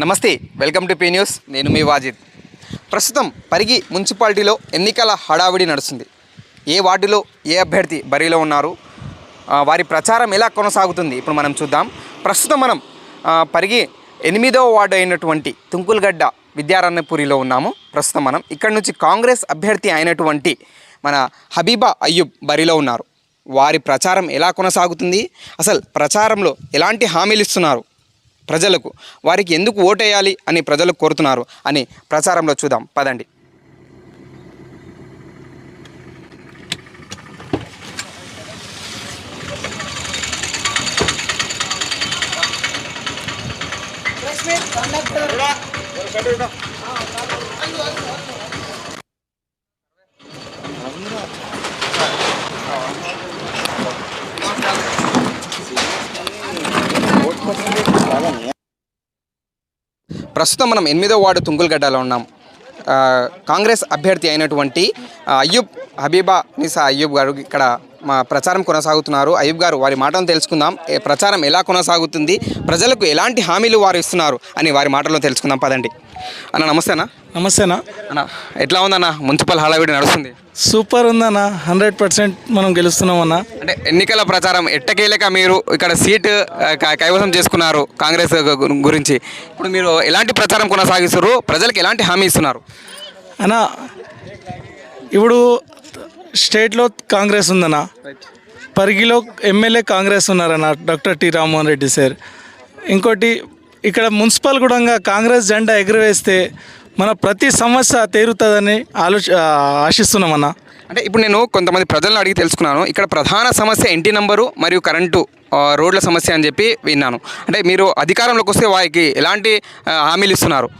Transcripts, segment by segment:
నమస్తే, welcome to P news. నేను మీ వాజిద్. ప్రస్తుతం పరిగి మున్సిపాలిటీలో ఎన్నికల హడావిడి నడుస్తుంది. ఏ వార్డులో ఏ అభ్యర్థి బరిలో ఉన్నారు, వారి ప్రచారం ఎలా కొనసాగుతుంది ఇప్పుడు మనం చూద్దాం. ప్రస్తుతం మనం పరిగి 8వ వార్డు అయినటువంటి తుంకులగడ్డ విద్యారణ్యపురిలో ఉన్నాము. ప్రస్తుతం మనం ఇక్కడ నుంచి కాంగ్రెస్ అభ్యర్థి అయినటువంటి మన హబీబా అయ్యూబ్ బరిలో ఉన్నారు. వారి ప్రచారం ఎలా కొనసాగుతుంది, అసలు ప్రచారంలో ఎలాంటి హామీలు ఇస్తున్నారు ప్రజలకు, వారికి ఎందుకు ఓటేయాలి అని ప్రజలు కోరుతున్నారు అని ప్రచారంలో చూద్దాం పదండి. ప్రస్తుతం మనం 8వ వార్డు తుంకులగడ్డలో ఉన్నాం. కాంగ్రెస్ అభ్యర్థి అయినటువంటి అయ్యూబ్ హబీబా నిసా అయ్యూబ్ గారు ఇక్కడ మా ప్రచారం కొనసాగుతున్నారు. అయ్యూబ్ గారు వారి మాటలను తెలుసుకుందాం. ప్రచారం ఎలా కొనసాగుతుంది, ప్రజలకు ఎలాంటి హామీలు వారు ఇస్తున్నారు అని వారి మాటల్లో తెలుసుకుందాం పదండి. అన్న నమస్తే అన్న. నమస్తేనా అన్న, ఎట్లా ఉందన్న మున్సిపల్ హడావిడి నడుస్తుంది? సూపర్ ఉందన్న, 100% మనం గెలుస్తున్నామన్నా. అంటే ఎన్నికల ప్రచారం ఎట్టకేలక మీరు ఇక్కడ సీటు కైవసం చేసుకున్నారు కాంగ్రెస్ గురించి. ఇప్పుడు మీరు ఎలాంటి ప్రచారం కొనసాగిస్తారు, ప్రజలకు ఎలాంటి హామీ ఇస్తున్నారు అన్నా? ఇప్పుడు స్టేట్లో కాంగ్రెస్ ఉందన్న, పరిగిలో ఎమ్మెల్యే కాంగ్రెస్ ఉన్నారన్న, doctor T Rammohan Reddy sir. ఇంకోటి ఇక్కడ మున్సిపల్ కూడా కాంగ్రెస్ జెండా ఎగురవేస్తే మన ప్రతి సమస్య తీరుతుందని ఆశిస్తున్నామన్నా. అంటే ఇప్పుడు నేను కొంతమంది ప్రజలను అడిగి తెలుసుకున్నాను, ఇక్కడ ప్రధాన సమస్య ఇంటి నంబరు మరియు కరెంటు రోడ్ల సమస్య అని చెప్పి విన్నాను. అంటే మీరు అధికారంలోకి వస్తే వారికి ఎలాంటి హామీలు ఇస్తున్నారు?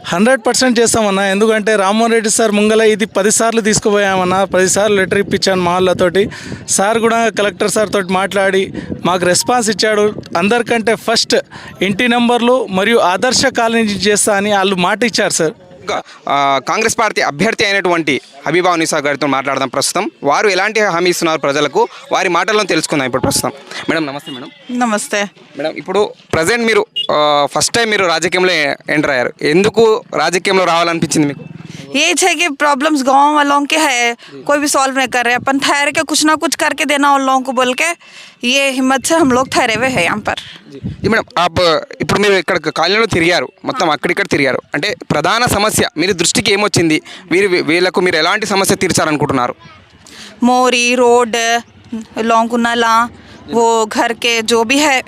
100% చేస్తామన్నా. ఎందుకంటే రామ్మోహన్ రెడ్డి సార్ ముంగల ఇది 10 సార్లు తీసుకుపోయామన్నా, 10 సార్లు లెటర్ ఇప్పించాను మా వాళ్ళతోటి. సార్ కూడా కలెక్టర్ సార్ తోటి మాట్లాడి మాకు రెస్పాన్స్ ఇచ్చాడు. అందరికంటే ఫస్ట్ ఇంటి నెంబర్లు మరియు ఆదర్శ కాలనీ చేస్తా అని వాళ్ళు మాట ఇచ్చారు సార్. కాంగ్రెస్ పార్టీ అభ్యర్థి అయినటువంటి హబీబా నిసా గారితో మాట్లాడదాం. ప్రస్తుతం వారు ఎలాంటి హామీ ఇస్తున్నారు ప్రజలకు, వారి మాటలను తెలుసుకుందాం ఇప్పుడు ప్రస్తుతం. మేడం నమస్తే. మేడం నమస్తే. మేడం, ఇప్పుడు ప్రజెంట్ మీరు ఫస్ట్ టైం మీరు రాజకీయంలో ఎంటర్ అయ్యారు. ఎందుకు రాజకీయంలో రావాలనిపించింది మీకు? ये है कि प्रॉब्लम्स गांव वालों के है, कोई भी सॉल्व नहीं कर रहे. अपन ठहर के कुछ ना कुछ करके देना उन लोगों को बोल के ये हिम्मत से हम लोग ठहरे हुए हैं यहाँ पर. మేడం, ఇప్పుడు మీరు ఇక్కడ కాలనీలో తిరిగారు, మొత్తం అక్కడిక్కడ తిరిగారు. అంటే ప్రధాన సమస్య మీరు దృష్టికి ఏమొచ్చింది, వీళ్ళకు మీరు ఎలాంటి సమస్య తీర్చాలనుకుంటున్నారు? मोरी रोड लोगों को नाला वो घर के जो भी है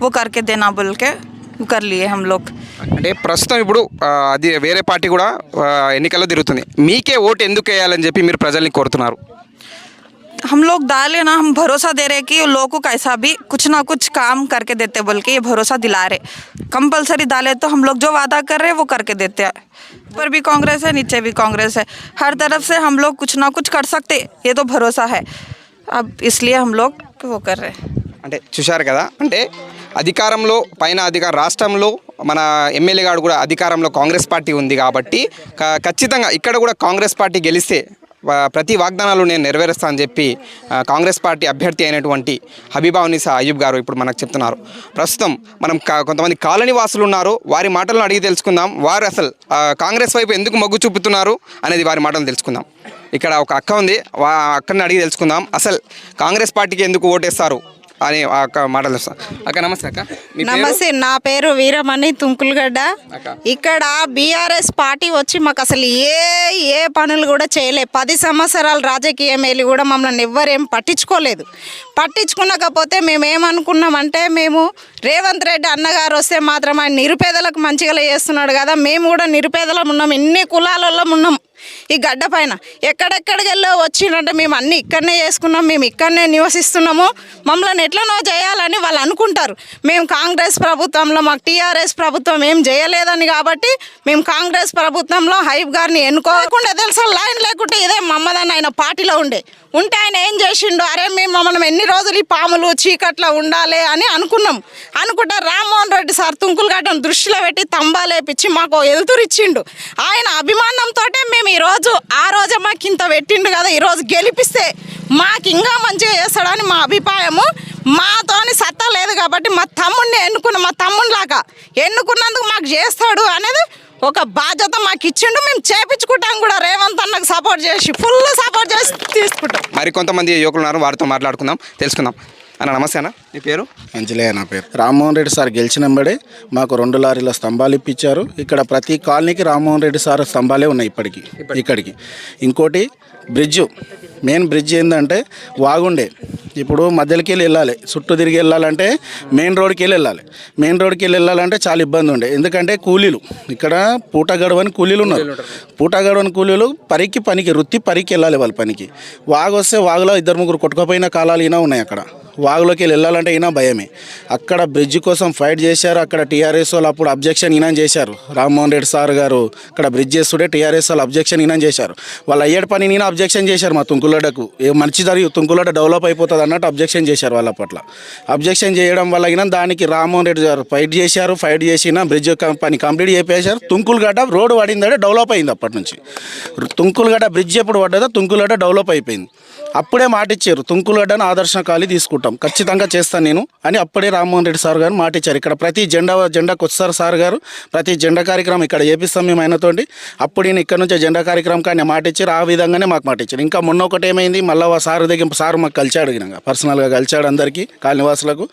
वो करके देना बोल के कर लिए हम लोग. అంటే ప్రస్తుతం ఇప్పుడు అది వేరే పార్టీ కూడా ఎన్నికల్లో తిరుగుతుంది, మీకే ఓటు ఎందుకు వేయాలని చెప్పి మీరు ప్రజల్ని కోరుతున్నారు? हम लोग डाले ना, हम भरोसा दे रहे कि लोगों को कैसा भी कुछ ना कुछ काम करके देते बोल के ये भरोसा दिला रहे. कंपलसरी डाले तो हम लोग जो वादा कर रहे हैं वो करके देते हैं. ऊपर भी कांग्रेस है, नीचे भी कांग्रेस है, हर तरफ से हम लोग कुछ ना कुछ कर सकते, ये तो भरोसा है. अब इसलिए हम लोग वो कर रहे हैं. అంటే చూశారు కదా, అంటే అధికారంలో పైన రాష్ట్రంలో మన ఎమ్మెల్యే గారు కూడా అధికారంలో కాంగ్రెస్ పార్టీ ఉంది కాబట్టి ఖచ్చితంగా ఇక్కడ కూడా కాంగ్రెస్ పార్టీ గెలిస్తే ప్రతి వాగ్దానాలు నేను నెరవేరుస్తా అని చెప్పి కాంగ్రెస్ పార్టీ అభ్యర్థి అయినటువంటి హబీబా నిసా అయ్యూబ్ గారు ఇప్పుడు మనకు చెప్తున్నారు. ప్రస్తుతం మనం కొంతమంది కాలనీ వాసులు ఉన్నారు, వారి మాటలను అడిగి తెలుసుకుందాం. వారు అసలు కాంగ్రెస్ వైపు ఎందుకు మొగ్గు చూపుతున్నారు అనేది వారి మాటలు తెలుసుకుందాం. ఇక్కడ ఒక అక్క ఉంది, అక్కని అడిగి తెలుసుకుందాం అసలు కాంగ్రెస్ పార్టీకి ఎందుకు ఓటేస్తారు అని మాటలు. అక్క నమస్తే. అక్క నమస్తే, నా పేరు వీరమణి, తుంకులగడ్డ. ఇక్కడ బీఆర్ఎస్ పార్టీ వచ్చి మాకు అసలు ఏ పనులు కూడా చేయలే. 10 సంవత్సరాలు రాజకీయం వెళ్ళి కూడా మమ్మల్ని ఎవ్వరేం పట్టించుకోలేదు. పట్టించుకునకపోతే మేము ఏమనుకున్నామంటే, మేము రేవంత్ రెడ్డి అన్నగారు వస్తే మాత్రం ఆయన నిరుపేదలకు మంచిగా చేస్తున్నాడు కదా, మేము కూడా నిరుపేదలం ఉన్నాం, ఎన్ని కులాలలో ఉన్నాం ఈ గడ్డ పైన. ఎక్కడెక్కడికి వెళ్ళో వచ్చిందంటే మేము అన్నీ ఇక్కడనే చేసుకున్నాం, మేము ఇక్కడనే నివసిస్తున్నాము, మమ్మల్ని ఎట్లనో చేయాలని వాళ్ళు అనుకుంటారు. మేము కాంగ్రెస్ ప్రభుత్వంలో మాకు టీఆర్ఎస్ ప్రభుత్వం ఏం చేయలేదని కాబట్టి మేము కాంగ్రెస్ ప్రభుత్వంలో హైబ్ గారిని ఎన్నుకోకుండా తెలుసా, లైన్ లేకుంటే ఇదే మమ్మదని ఆయన పార్టీలో ఉంటే ఆయన ఏం చేసిండు, అరే మేము మనం ఎన్ని రోజులు ఈ పాములు చీకట్లో ఉండాలి అని అనుకుంటే రామ్మోహన్ రెడ్డి సార్ తుంకులగడ్డను దృష్టిలో పెట్టి తంబాలేపించి మాకు ఎదురుచ్చిండు. ఆయన అభిమానంతో మేము ఈరోజు ఆ రోజే మాకు ఇంత పెట్టిండు కదా, ఈరోజు గెలిపిస్తే మాకు ఇంకా మంచిగా చేస్తాడని మా అభిప్రాయము. మాతోని సత్తా లేదు కాబట్టి మా తమ్ముడిని మా తమ్ముడిలాగా ఎన్నుకున్నందుకు మాకు చేస్తాడు అనేది ఒక బాధ్యత మాకు ఇచ్చిండు. మేము చేపించుకుంటాం కూడా, రేవంత్ అన్నకు సపోర్ట్ చేసి ఫుల్ సపోర్ట్ చేసి తీసుకుంటాం. మరి కొంతమంది యువకులు ఉన్నారు, వారితో మాట్లాడుకుందాం, తెలుసుకుందాం. అన్న నమస్తే అన్న, మీ పేరు? అంజలే నా పేరు. రామ్మోహన్ రెడ్డి సార్ గెలిచినంబడే మాకు 2 లారీల స్తంభాలు ఇప్పించారు. ఇక్కడ ప్రతి కాలనీకి రామ్మోహన్ రెడ్డి సార్ స్తంభాలే ఉన్నాయి ఇక్కడికి. ఇంకోటి బ్రిడ్జు, మెయిన్ బ్రిడ్జ్ ఏంటంటే వాగుండే, ఇప్పుడు మధ్యలోకి వెళ్ళాలి, చుట్టూ తిరిగి వెళ్ళాలంటే మెయిన్ రోడ్కి వెళ్ళాలి. మెయిన్ రోడ్కి వెళ్ళాలంటే చాలా ఇబ్బంది ఉండే, ఎందుకంటే కూలీలు ఇక్కడ పూట గడవని కూలీలు ఉన్నారు. పూట గడవని కూలీలు పనికి వృత్తి వెళ్ళాలి వాళ్ళ పనికి. వాగు వస్తే వాగులో 2-3 కొట్టుకుపోయిన కాలాలు ఈయన ఉన్నాయి. అక్కడ వాగులోకి వెళ్ళాలంటే ఈయన భయమే. అక్కడ బ్రిడ్జ్ కోసం ఫైట్ చేశారు. అక్కడ టీఆర్ఎస్ వాళ్ళు అప్పుడు అబ్జెక్షన్ ఈయన చేశారు. రామ్మోహన్ రెడ్డి సార్ గారు అక్కడ బ్రిడ్జ్ చేస్తుంటే టీఆర్ఎస్ వాళ్ళు అబ్జెక్షన్ ఈయన చేశారు. వాళ్ళు అయ్యేటి పని ఈయన అబ్జెక్షన్ చేశారు. మా తుంకులడ్డకు మంచి జరిగి తుంకులడ్డ డెవలప్ అయిపోతుంది అన్నట్టు అబ్జెక్షన్ చేశారు. వాళ్ళ పట్ల అబ్జెక్షన్ చేయడం వల్ల అయినా దానికి రామ్మోహన్ రెడ్డి గారు ఫైట్ చేశారు. ఫైట్ చేసిన బ్రిడ్జ్ పని కంప్లీట్ చేసేశారు. తుంకులగడ్డ రోడ్డు పడిందంటే డెవలప్ అయింది. అప్పటి నుంచి తుంకులగడ్డ బ్రిడ్జ్ ఎప్పుడు పడ్డదో తుంకులగడ్డ డెవలప్ అయిపోయింది. అప్పుడే మాట ఇచ్చారు, తుంకులగడ్డను ఆదర్శ ఖాళీ తీసుకుంటాం, ఖచ్చితంగా చేస్తాను నేను అని అప్పుడే రామ్మోహన్ రెడ్డి సార్ గారు మాట ఇచ్చారు. ఇక్కడ ప్రతి జెండాకు వస్తారు సార్ గారు, ప్రతి జెండా కార్యక్రమం ఇక్కడ చేపిస్తాం మేము ఆయనతోటి. అప్పుడు నేను ఇక్కడ నుంచి జెండా కార్యక్రమం కానీ మాట ఇచ్చారు. ఆ విధంగానే మాకు మాట ఇచ్చారు. ఇంకా మొన్న ఒకటి ఏమైంది, మళ్ళీ సార్ దగ్గర సార్ మాకు కలిచాడు, పర్సనల్గా కలిచాడు అందరికీ కాలనివాసులకు.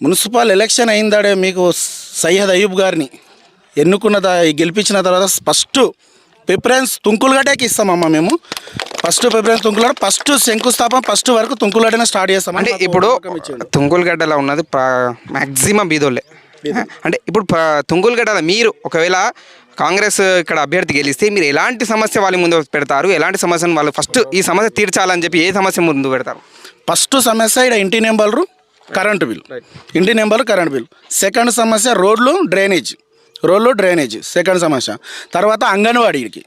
మున్సిపల్ ఎలక్షన్ అయిందాడే మీకు సయ్యద్ అయ్యూబ్ గారిని గెలిపించిన తర్వాత ఫస్ట్ ప్రిఫరెన్స్ తుంకులగడ్డకి ఇస్తామమ్మా మేము. ఫస్ట్ ప్రిఫరెన్స్ తుంకులగడ్డ, ఫస్ట్ శంకుస్థాపన ఫస్ట్ వరకు తుంకులగడ్డనే స్టార్ట్ చేస్తాం. అంటే ఇప్పుడు తుంకులగడ్డలో ఉన్నది మ్యాక్సిమం బీదోళ్ళే. అంటే ఇప్పుడు తుంకులగడ్డలో మీరు ఒకవేళ కాంగ్రెస్ ఇక్కడ అభ్యర్థి గెలిస్తే మీరు ఎలాంటి సమస్య వాళ్ళ ముందు పెడతారు? ఎలాంటి సమస్యను వాళ్ళు ఫస్ట్ ఈ సమస్య తీర్చాలని చెప్పి ఏ సమస్య ముందు పెడతారు? ఫస్ట్ సమస్య ఇక్కడ ఇంటి నెంబర్లు, కరెంటు బిల్. ఇంటి నెంబర్లు, కరెంటు బిల్. సెకండ్ సమస్య రోడ్లు డ్రైనేజ్ సెకండ్ సమస్య. తర్వాత అంగన్వాడీకి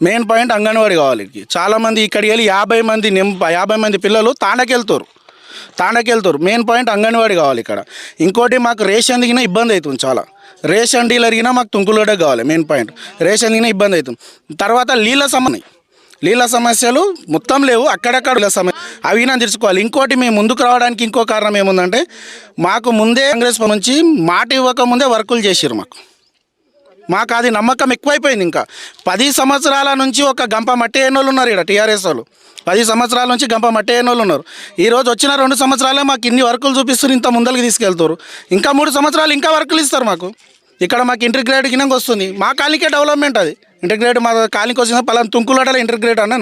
మెయిన్ పాయింట్ అంగన్వాడీ కావాలి. చాలామంది ఇక్కడికి వెళ్ళి 50 మంది పిల్లలు తాండకెళ్తారు. మెయిన్ పాయింట్ అంగన్వాడీ కావాలి ఇక్కడ. ఇంకోటి మాకు రేషన్ దిగిన ఇబ్బంది అవుతుంది చాలా. రేషన్ డీలర్ గినా మాకు తుంకులగడ్డ కావాలి. మెయిన్ పాయింట్ రేషన్ దిగిన ఇబ్బంది అవుతుంది. తర్వాత నీళ్ళ సమస్యలు మొత్తం లేవు, అక్కడక్కడ సమస్య అవి నా తీర్చుకోవాలి. ఇంకోటి మేము ముందుకు రావడానికి ఇంకో కారణం ఏముందంటే, మాకు ముందే కాంగ్రెస్ నుంచి మాట ఇవ్వకముందే వర్కులు చేసారు. మాకు అది నమ్మకం ఎక్కువైపోయింది. ఇంకా 10 సంవత్సరాల నుంచి ఒక గంప మట్టి అయినోళ్ళు ఉన్నారు ఇక్కడ టీఆర్ఎస్ వాళ్ళు. 10 సంవత్సరాల నుంచి గంప మట్టి అయినోళ్ళు ఉన్నారు. ఈరోజు వచ్చిన 2 సంవత్సరాలే మాకు ఇన్ని వర్కులు చూపిస్తారు, ఇంత ముందరికి తీసుకెళ్తారు. ఇంకా 3 సంవత్సరాలు ఇంకా వర్కులు ఇస్తారు మాకు. ఇక్కడ మాకు ఇంటర్గ్రేడ్ కింద వస్తుంది. మా కాలనీకే డెవలప్మెంట్. అది ఇంటర్గ్రేడ్ మా కాలనీకి వచ్చిన పలానా తుంకులగడ్డలో ఇంటర్గ్రేడ్ అని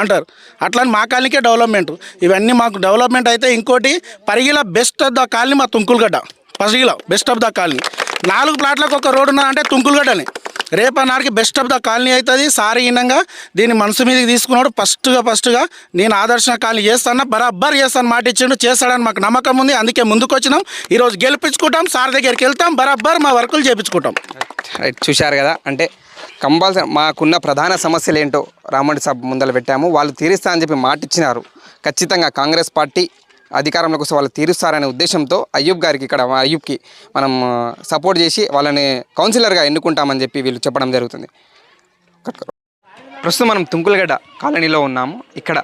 అంటారు. అట్లా మా కాలనీకే డెవలప్మెంట్. ఇవన్నీ మాకు డెవలప్మెంట్ అయితే. ఇంకోటి పరిగిల బెస్ట్ ఆఫ్ ద కాలనీ మా తుంకులగడ్డ. పరిగిల బెస్ట్ ఆఫ్ ద కాలనీ. 4 ప్లాట్లకు ఒక రోడ్డు ఉన్నదంటే తుంకులగడ్డని. రేపన్నాడికి బెస్ట్ ఆఫ్ ద కాలనీ అవుతుంది. సారీనంగా దీన్ని మనసు మీదకి తీసుకున్నాడు. ఫస్ట్గా నేను ఆదర్శ కాలనీ చేస్తాను, బరాబర్ చేస్తాను మాట ఇచ్చిండు, చేస్తాడని మాకు నమ్మకం ఉంది. అందుకే ముందుకు వచ్చినాం. ఈరోజు గెలిపించుకుంటాం, సార్ దగ్గరికి వెళ్తాం, బరాబర్ మా వర్కులు చేయించుకుంటాం. రైట్, చూశారు కదా. అంటే కంపల్సరీ మాకున్న ప్రధాన సమస్యలు ఏంటో రామ్మోహన్ సాబ్ ముందర పెట్టాము. వాళ్ళు తీరుస్తా అని చెప్పి మాట ఇచ్చినారు. ఖచ్చితంగా కాంగ్రెస్ పార్టీ అధికారంలోకి వస్తే వాళ్ళు తీరుస్తారనే ఉద్దేశంతో అయ్యూబ్కి మనం సపోర్ట్ చేసి వాళ్ళని కౌన్సిలర్గా ఎన్నుకుంటామని చెప్పి వీళ్ళు చెప్పడం జరుగుతుంది. ప్రస్తుతం మనం తుంకులగడ్డ కాలనీలో ఉన్నాము. ఇక్కడ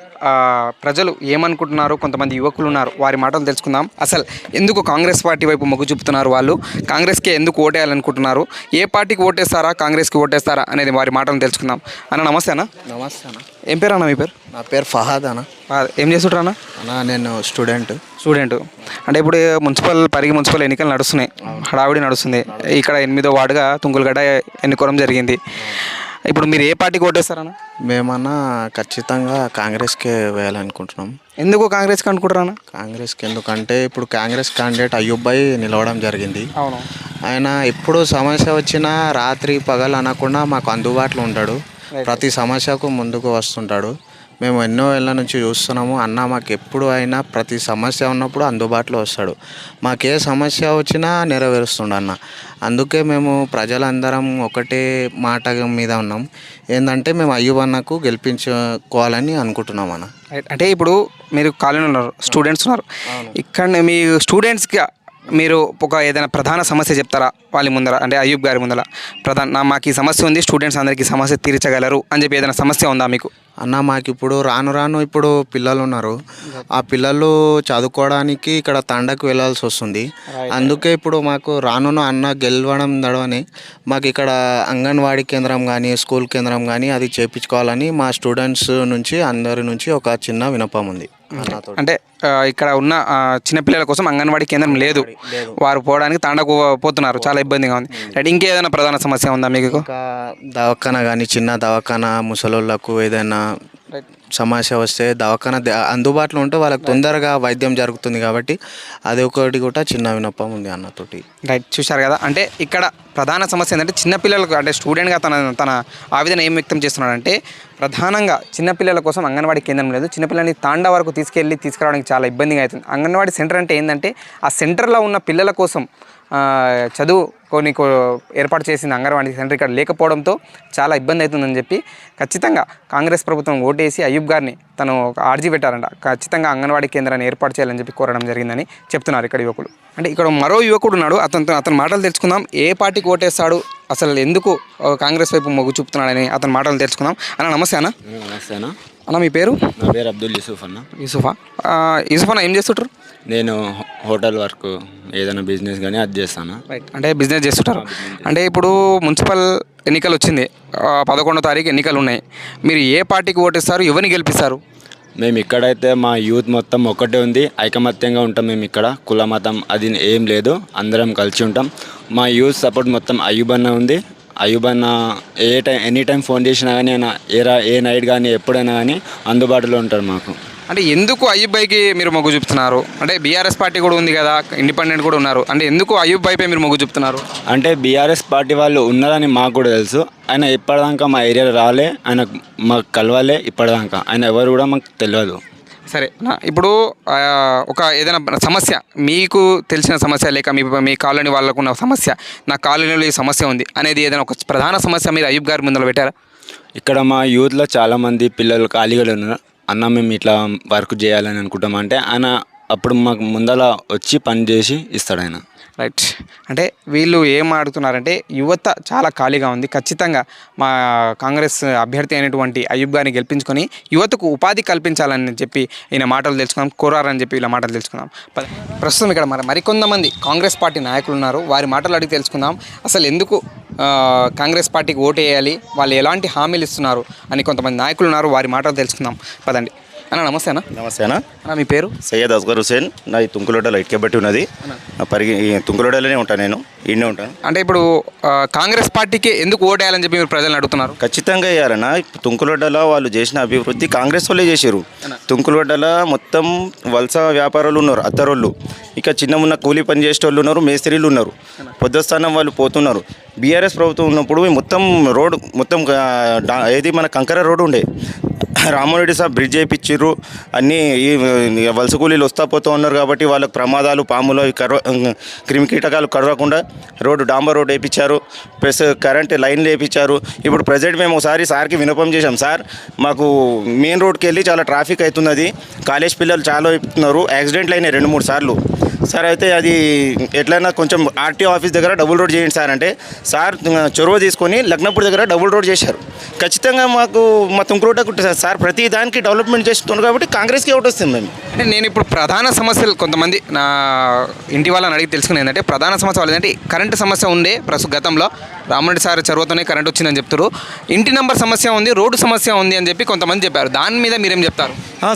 ప్రజలు ఏమనుకుంటున్నారు, కొంతమంది యువకులు ఉన్నారు, వారి మాటలు తెలుసుకుందాం. అసలు ఎందుకు కాంగ్రెస్ పార్టీ వైపు మొగ్గు చూపుతున్నారు, వాళ్ళు కాంగ్రెస్కే ఎందుకు ఓటేయాలనుకుంటున్నారు, ఏ పార్టీకి ఓటేస్తారా, కాంగ్రెస్కి ఓటేస్తారా అనేది వారి మాటలు తెలుసుకుందాం. అన్న నమస్తే అన్న. నమస్తే అన్న. ఏం పేరు అన్న మీ పేరు? నా పేరు ఫహాద్ అన్న. ఏం చేస్తుంటారు అన్న? నేను స్టూడెంట్. అంటే ఇప్పుడు పరిగి మున్సిపల్ ఎన్నికలు నడుస్తున్నాయి, హడావిడి నడుస్తుంది. ఇక్కడ 8వ వార్డుగా తుంకులగడ్డ ఎన్నుకోవడం జరిగింది. ఇప్పుడు మీరు ఏ పార్టీకి ఓటేస్తారన్న? మేమన్నా ఖచ్చితంగా కాంగ్రెస్కే వేయాలనుకుంటున్నాం. ఎందుకు కాంగ్రెస్కి అనుకుంటారన్న? కాంగ్రెస్కి ఎందుకంటే ఇప్పుడు కాంగ్రెస్ క్యాండిడేట్ అయ్యూబ్ భాయ్ నిలవడం జరిగింది. అవును. ఆయన ఎప్పుడు సమస్య వచ్చినా రాత్రి పగలు అనకుండా మాకు అందుబాటులో ఉంటాడు. ప్రతి సమస్యకు ముందుకు వస్తుంటాడు. మేము ఎన్నో ఏళ్ళ నుంచి చూస్తున్నాము. అన్న మాకు ఎప్పుడు అయినా ప్రతి సమస్య ఉన్నప్పుడు అందుబాటులో వస్తాడు. మాకే సమస్య వచ్చినా నెరవేరుస్తుండు అన్న. అందుకే మేము ప్రజలందరం ఒకటే మాట మీద ఉన్నాం. ఏంటంటే మేము అయ్యూబ్ అన్నకు గెలిపించుకోవాలని అనుకుంటున్నాం అన్న. అంటే ఇప్పుడు మీరు కాలేజీలో ఉన్నారు, స్టూడెంట్స్ ఉన్నారు. ఇక్కడ మీ స్టూడెంట్స్కి మీరు ఒక ఏదైనా ప్రధాన సమస్య చెప్తారా వాళ్ళ ముందర, అంటే అయ్యూబ్ గారి ముందర మాకు ఈ సమస్య ఉంది, స్టూడెంట్స్ అందరికీ ఈ సమస్య తీర్చగలరు అని చెప్పి ఏదైనా సమస్య ఉందా మీకు? అన్న మాకు ఇప్పుడు రాను ఇప్పుడు పిల్లలు ఉన్నారు. ఆ పిల్లలు చదువుకోవడానికి ఇక్కడ తండకు వెళ్ళాల్సి వస్తుంది. అందుకే ఇప్పుడు మాకు రానున్న అన్న గెలవడం నడవని మాకు ఇక్కడ అంగన్వాడీ కేంద్రం కానీ స్కూల్ కేంద్రం కానీ అది చేయించుకోవాలని మా స్టూడెంట్స్ నుంచి అందరి నుంచి ఒక చిన్న వినపం ఉంది అన్నతో. అంటే ఇక్కడ ఉన్న చిన్నపిల్లల కోసం అంగన్వాడీ కేంద్రం లేదు, వారు పోవడానికి తాండకు పోతున్నారు, చాలా ఇబ్బందిగా ఉంది. రైట్, ఇంకేదైనా ప్రధాన సమస్య ఉందా మీకు? ఇంకా దవాఖానా కానీ చిన్న దవాఖానా ముసలోళ్ళకు ఏదైనా సమస్య వస్తే దవాఖానా అందుబాటులో ఉంటే వాళ్ళకి తొందరగా వైద్యం జరుగుతుంది కాబట్టి అది ఒకటి కూడా చిన్న వినపం ఉంది అన్నతోటి. రైట్, చూశారు కదా. అంటే ఇక్కడ ప్రధాన సమస్య ఏంటంటే చిన్నపిల్లలకు, అంటే స్టూడెంట్గా తన ఆవేదన ఏం వ్యక్తం చేస్తున్నాడంటే ప్రధానంగా చిన్నపిల్లల కోసం అంగన్వాడీ కేంద్రం లేదు, చిన్నపిల్లల్ని తాండా వరకు తీసుకురావడానికి చాలా ఇబ్బందిగా అవుతుంది. అంగన్వాడీ సెంటర్ అంటే ఏంటంటే ఆ సెంటర్లో ఉన్న పిల్లల కోసం చదువు ఏర్పాటు చేసిన అంగన్వాడీ సెంటర్ ఇక్కడ లేకపోవడంతో చాలా ఇబ్బంది అవుతుందని చెప్పి ఖచ్చితంగా కాంగ్రెస్ ప్రభుత్వం ఓటేసి అయ్యూబ్ గారిని తను ఆర్జీ పెట్టారంట, ఖచ్చితంగా అంగన్వాడీ కేంద్రాన్ని ఏర్పాటు చేయాలని చెప్పి కోరడం జరిగిందని చెప్తున్నారు ఇక్కడ యువకులు. అంటే ఇక్కడ మరో యువకుడు ఉన్నాడు, అతని మాటలు తెలుసుకుందాం. ఏ పార్టీకి ఓటేస్తాడు, అసలు ఎందుకు కాంగ్రెస్ వైపు మొగ్గు చూపుతున్నాడని అతని మాటలు తెలుసుకుందాం. అన్న నమస్తే అన్న. నమస్తే అన్న. అన్న మీ పేరు? నా పేరు అబ్దుల్ యూసుఫ్ అన్న. యూసుఫా? యూసుఫ్ అన్న ఏం చేస్తుంటారు? నేను హోటల్ వర్క్ ఏదైనా బిజినెస్ కానీ అది చేస్తాను. రైట్, అంటే బిజినెస్ చేస్తుంటారు. అంటే ఇప్పుడు మున్సిపల్ ఎన్నికలు వచ్చింది, 11వ తారీఖు ఎన్నికలు ఉన్నాయి. మీరు ఏ పార్టీకి ఓటేస్తారు, ఎవరిని గెలిపిస్తారు? మేము ఇక్కడైతే మా యూత్ మొత్తం ఒక్కటే ఉంది, ఐకమత్యంగా ఉంటాం. మేము ఇక్కడ కుల మతం అది ఏం లేదు, అందరం కలిసి ఉంటాం. మా యూత్ సపోర్ట్ మొత్తం అయ్యూబ్ అన్న ఉంది. అయ్యూబ్ అన్న ఎనీ టైం ఫోన్ చేసినా కానీ ఆయన ఏ నైట్ కానీ ఎప్పుడైనా కానీ అందుబాటులో ఉంటారు మాకు. అంటే ఎందుకు అయ్యూబ్ భాయ్కి మీరు మొగ్గు చూపుతున్నారు? అంటే బీఆర్ఎస్ పార్టీ కూడా ఉంది కదా, ఇండిపెండెంట్ కూడా ఉన్నారు, అంటే ఎందుకు అయ్యూబ్ భాయ్పై మీరు మొగ్గు చూపుతున్నారు? అంటే బీఆర్ఎస్ పార్టీ వాళ్ళు ఉన్నారని మాకు కూడా తెలుసు. ఆయన ఇప్పటిదాకా మా ఏరియాలో రాలే, ఆయన మాకు కలవాలే ఇప్పటిదాకా, ఆయన ఎవరు కూడా మాకు తెలియదు. సరే, ఇప్పుడు ఒక ఏదైనా సమస్య మీకు తెలిసిన సమస్య లేక మీ కాలనీ వాళ్ళకు ఉన్న సమస్య, నా కాలనీలో ఈ సమస్య ఉంది అనేది ఏదైనా ఒక ప్రధాన సమస్య మీరు అయ్యూబ్ గారి ముందర పెట్టారా? ఇక్కడ మా యూత్లో చాలామంది పిల్లలు ఖాళీగా ఉన్నారు. అన్న మేము ఇట్లా వర్క్ చేయాలని అనుకుంటాం అంటే ఆయన అప్పుడు మాకు ముందర వచ్చి పని చేసి ఇస్తాడు ఆయన. రైట్, అంటే వీళ్ళు ఏం ఆడుతున్నారంటే యువత చాలా ఖాళీగా ఉంది, ఖచ్చితంగా మా కాంగ్రెస్ అభ్యర్థి అయినటువంటి అయ్యూబ్ గారిని గెలిపించుకొని యువతకు ఉపాధి కల్పించాలని చెప్పి ఈయన మాటలు తెలుసుకుందాం, కోరారని చెప్పి ఇలా మాటలు తెలుసుకుందాం. ప్రస్తుతం ఇక్కడ మరికొంతమంది కాంగ్రెస్ పార్టీ నాయకులు ఉన్నారు, వారి మాటలు అడిగి తెలుసుకుందాం. అసలు ఎందుకు కాంగ్రెస్ పార్టీకి ఓటు వేయాలి, వాళ్ళు ఎలాంటి హామీలు ఇస్తున్నారు అని కొంతమంది నాయకులు ఉన్నారు, వారి మాటలు తెలుసుకుందాం. పదండి. అన్న నమస్తే అన్న. నమస్తే అన్న. అన్న మీ పేరు? సయ్యద్ అస్గర్ హుసేన్. నా ఈ తుంకులోడలో ఇటుక బట్టి ఉన్నది, తుంకులోడలోనే ఉంటాను, నేను ఈయనే ఉంటాను. అంటే ఇప్పుడు కాంగ్రెస్ పార్టీకి ఎందుకు ఓటు వేయాలని చెప్పి మీరు ప్రజలను అడుగుతున్నారు? ఖచ్చితంగా వేయాలన్న. తుంకులోడలో వాళ్ళు చేసిన అభివృద్ధి కాంగ్రెస్ వాళ్ళే చేశారు. తుంకులోడలో మొత్తం వలస వ్యాపారులు ఉన్నారు, అత్తరోళ్ళు, ఇక చిన్న కూలీ పని చేసే వాళ్ళు ఉన్నారు, మేస్త్రీలు ఉన్నారు, పొద్దుస్థానం వాళ్ళు పోతున్నారు. బీఆర్ఎస్ ప్రభుత్వం ఉన్నప్పుడు మొత్తం రోడ్డు మొత్తం ఏది మన కంకర రోడ్డు ఉండే, రామ్మోహన్ రెడ్డి సార్ బ్రిడ్జ్ వేయించారు. అన్నీ ఈ వలస కూలీలు వస్తా పోతూ ఉన్నారు కాబట్టి వాళ్ళకు ప్రమాదాలు, పాములు, క్రిమికీటకాలు కడవకుండా డాంబర్ రోడ్ వేయించారు, ప్లస్ కరెంట్ లైన్లు వేయించారు. ఇప్పుడు ప్రజెంట్ మేము ఒకసారి సార్కి విన్నపం చేశాం, సార్ మాకు మెయిన్ రోడ్కి వెళ్ళి చాలా ట్రాఫిక్ అవుతున్నది, కాలేజ్ పిల్లలు చాలా అవుతున్నారు, యాక్సిడెంట్లు అయినాయి 2-3 సార్లు సార్. అయితే అది ఎట్లయినా కొంచెం ఆర్టీఓ ఆఫీస్ దగ్గర డబుల్ రోడ్ చేయండి సార్ అంటే సార్ చొరవ తీసుకొని లగ్నపూర్ దగ్గర డబుల్ రోడ్ చేశారు. ఖచ్చితంగా మాకు మా తుంకురోడ్కు సార్ ప్రతి దానికి డెవలప్మెంట్ చేస్తున్నారు కాబట్టి కాంగ్రెస్కి ఓటు వస్తుంది. మేము అంటే నేను ఇప్పుడు ప్రధాన సమస్యలు కొంతమంది నా ఇంటి వాళ్ళని అడిగి తెలుసుకుని ఏంటంటే ప్రధాన సమస్య వాళ్ళు ఏంటంటే కరెంటు సమస్య ఉండే, గతంలో రామరెడ్డి సార్ చొరవతోనే కరెంట్ వచ్చిందని చెప్తారు, ఇంటి నెంబర్ సమస్య ఉంది, రోడ్డు సమస్య ఉంది అని చెప్పి కొంతమంది చెప్పారు. దాని మీద మీరేం చెప్తారు?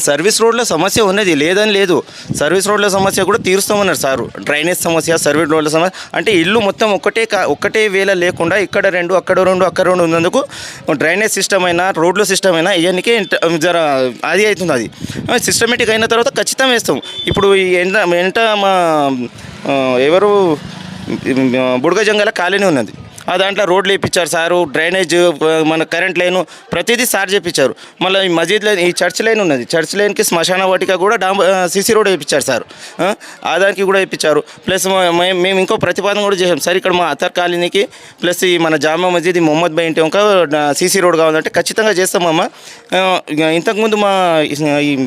సర్వీస్ రోడ్ల సమస్య ఉన్నది, లేదని లేదు. సర్వీస్ రోడ్ల సమస్య కూడా తీరుస్తామన్నారు సారు. డ్రైనేజ్ సమస్య, సర్వీస్ రోడ్ల సమస్య అంటే ఇల్లు మొత్తం ఒక్కటే వేళ లేకుండా ఇక్కడ 2 అక్కడ 2 అక్కడ 2 ఉన్నందుకు డ్రైనేజ్ సిస్టమ్ అయినా రోడ్ల సిస్టమ్ అయినా ఇవన్నీకే జర అది అవుతుంది. అది సిస్టమేటిక్ అయిన తర్వాత ఖచ్చితంగా వేస్తాం. ఇప్పుడు ఎంట మా ఎవరు బుడగజంగల కాలనీ ఉన్నది, ఆ దాంట్లో రోడ్లు వేయించారు సారు, డ్రైనేజ్, మన కరెంట్ లైన్ ప్రతిదీ సార్ చేయించారు. మళ్ళీ ఈ మసీద్ లైన్, ఈ చర్చ్ లైన్ ఉన్నది, చర్చ్ లైన్కి శ్మశాన వాటిక కూడా సీసీ రోడ్ వేయించారు సార్, ఆ దానికి కూడా వేయించారు. ప్లస్ మేము ఇంకో ప్రతిపాదన కూడా చేసాం సార్, ఇక్కడ మా అతర్ కాలనీకి ప్లస్ ఈ మన జామా మసీద్ మొహమ్మద్ భాయ్ ఇంటి ఒక సీసీ రోడ్ కావాలంటే ఖచ్చితంగా చేస్తామమ్మ. ఇంతకుముందు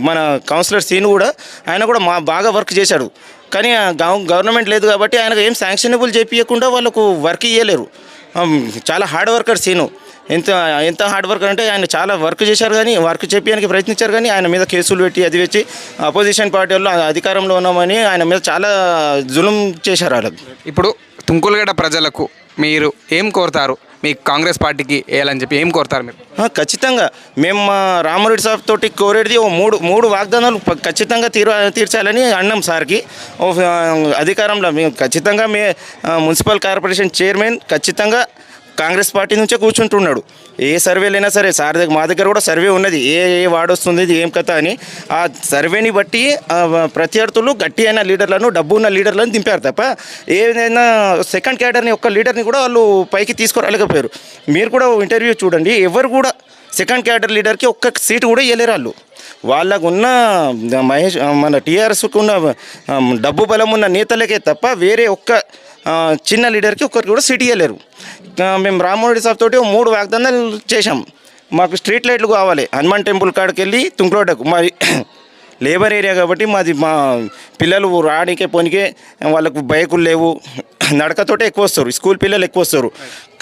మన కౌన్సిలర్ సీను కూడా ఆయన కూడా బాగా వర్క్ చేశాడు. కానీ గవర్నమెంట్ లేదు కాబట్టి ఆయనకు ఏం శాంక్షనబుల్ చేపించకుండా వాళ్ళకు వర్క్ ఇవ్వలేరు. చాలా హార్డ్ వర్కర్ సీను. ఎంత హార్డ్ వర్కర్ అంటే ఆయన చాలా వర్క్ చేశారు, కానీ వర్క్ చేయడానికి ప్రయత్నించారు, కానీ ఆయన మీద కేసులు పెట్టి అది వచ్చి అపోజిషన్ పార్టీ వాళ్ళు అధికారంలో ఉన్నామని ఆయన మీద చాలా జులుం చేశారు వాళ్ళకు. ఇప్పుడు తుంకులగడ్డ ప్రజలకు మీరు ఏం కోరుతారు? మీ కాంగ్రెస్ పార్టీకి వేయాలని చెప్పి ఏం కోరుతారు మీరు? ఖచ్చితంగా మేము మా రామారెడ్డి సార్ తోటి కోరేది మూడు వాగ్దానాలు ఖచ్చితంగా తీర్చాలని అన్నాం సార్కి. అధికారంలో మేము ఖచ్చితంగా మున్సిపల్ కార్పొరేషన్ చైర్మన్ ఖచ్చితంగా కాంగ్రెస్ పార్టీ నుంచే కూర్చుంటున్నాడు. ఏ సర్వేలైనా సరే సార్ దగ్గర, మా దగ్గర కూడా సర్వే ఉన్నది, ఏ వార్డు వస్తుంది, ఇది ఏం కథ అని. ఆ సర్వేని బట్టి ప్రత్యర్థులు గట్టి అయిన లీడర్లను, డబ్బు ఉన్న లీడర్లను దింపారు తప్ప ఏదైనా సెకండ్ క్యాడర్ని ఒక్క లీడర్ని కూడా వాళ్ళు పైకి తీసుకురాలేకపోయారు. మీరు కూడా ఇంటర్వ్యూ చూడండి, ఎవరు కూడా సెకండ్ క్యాడర్ లీడర్కి ఒక్క సీటు కూడా ఇవ్వలేరు వాళ్ళు. వాళ్ళకు ఉన్న మన టీఆర్ఎస్కు ఉన్న డబ్బు బలం ఉన్న నేతలకే తప్ప వేరే ఒక్క చిన్న లీడర్కి ఒక్కరికి కూడా సీట్ ఇవ్వలేరు. మేము రామ్మోహన్ రెడ్డి సార్ తోటి 3 వాగ్దానాలు చేశాం. మాకు స్ట్రీట్ లైట్లు కావాలి, హనుమాన్ టెంపుల్ కాడికి వెళ్ళి తుంకులోటకు. మాది లేబర్ ఏరియా కాబట్టి మా పిల్లలు రానికే పోనికే వాళ్ళకు బైకులు లేవు, నడకతోటే ఎక్కువ వస్తారు, స్కూల్ పిల్లలు ఎక్కువ వస్తారు.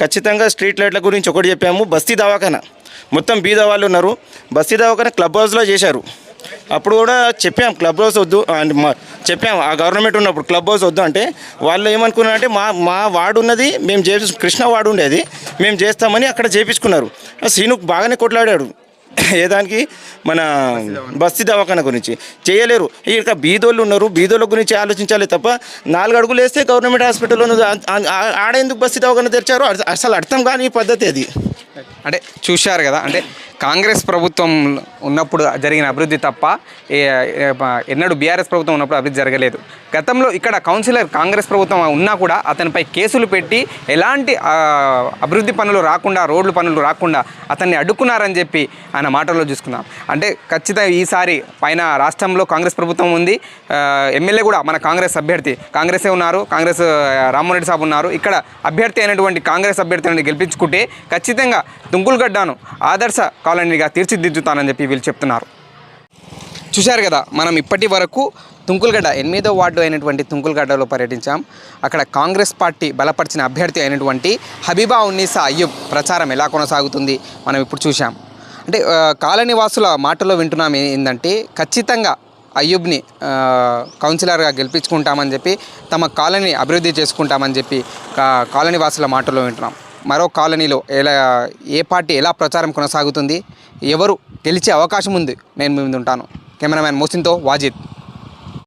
ఖచ్చితంగా స్ట్రీట్ లైట్ల గురించి ఒకటి చెప్పాము. బస్తీ దవాఖానా మొత్తం బీద వాళ్ళు ఉన్నారు, బస్తీ దవాఖానా క్లబ్ హౌస్లో చేశారు. అప్పుడు కూడా చెప్పాం క్లబ్ హౌస్ వద్దు అండ్ చెప్పాం, ఆ గవర్నమెంట్ ఉన్నప్పుడు క్లబ్ హౌస్ వద్దు అంటే వాళ్ళు ఏమనుకున్నారంటే మా వార్డు ఉన్నది మేము కృష్ణ వార్డు ఉండేది, మేము చేస్తామని అక్కడ చేపించుకున్నారు. సీను బాగానే కొట్లాడాడు ఏదానికి, మన బస్తీ దవాఖానా గురించి చేయలేరు. ఇక బీదోళ్ళు ఉన్నారు, బీదోళ్ళ గురించి ఆలోచించాలి తప్ప 4 అడుగులు వేస్తే గవర్నమెంట్ హాస్పిటల్లో ఆడేందుకు బస్తీ దవాఖానా తెరిచారు అసలు అర్థం కాని పద్ధతి అది. అంటే చూశారు కదా, అంటే కాంగ్రెస్ ప్రభుత్వం ఉన్నప్పుడు జరిగిన అభివృద్ధి తప్ప ఎన్నడూ బీఆర్ఎస్ ప్రభుత్వం ఉన్నప్పుడు అభివృద్ధి జరగలేదు. గతంలో ఇక్కడ కౌన్సిలర్ కాంగ్రెస్ ప్రభుత్వం ఉన్నా కూడా అతనిపై కేసులు పెట్టి ఎలాంటి అభివృద్ధి పనులు రాకుండా, రోడ్లు పనులు రాకుండా అతన్ని అడ్డుకున్నారని చెప్పి ఆయన మాటల్లో చూసుకుందాం. అంటే ఖచ్చితంగా ఈసారి పైన రాష్ట్రంలో కాంగ్రెస్ ప్రభుత్వం ఉంది, ఎమ్మెల్యే కూడా మన కాంగ్రెస్ అభ్యర్థి కాంగ్రెసే ఉన్నారు, కాంగ్రెస్ రామ్మోహన్ రెడ్డి సాబ్ ఉన్నారు. ఇక్కడ అభ్యర్థి అయినటువంటి కాంగ్రెస్ అభ్యర్థిని గెలిపించుకుంటే ఖచ్చితంగా తుంకులగడ్డను ఆదర్శ కాలనీగా తీర్చిదిద్దుతానని చెప్పి వీళ్ళు చెప్తున్నారు. చూశారు కదా, మనం ఇప్పటి వరకు తుంకులగడ్డ 8వ వార్డు అయినటువంటి తుంకులగడ్డలో పర్యటించాం. అక్కడ కాంగ్రెస్ పార్టీ బలపరిచిన అభ్యర్థి అయినటువంటి హబీబా ఉన్నీసా అయ్యూబ్ ప్రచారం ఎలా కొనసాగుతుంది మనం ఇప్పుడు చూసాం. అంటే కాలనీ వాసుల మాటల్లో వింటున్నాం ఏంటంటే ఖచ్చితంగా అయ్యూబ్ని కౌన్సిలర్గా గెలిపించుకుంటామని చెప్పి, తమ కాలనీ అభివృద్ధి చేసుకుంటామని చెప్పి కాలనీ వాసుల మాటల్లో వింటున్నాం. మరో కాలనీలో ఏ పార్టీ ఎలా ప్రచారం కొనసాగుతుంది, ఎవరు గెలిచే అవకాశం ఉంది, నేను ముందు ఉంటాను. కెమెరామ్యాన్ మోసిన్తో వాజిద్.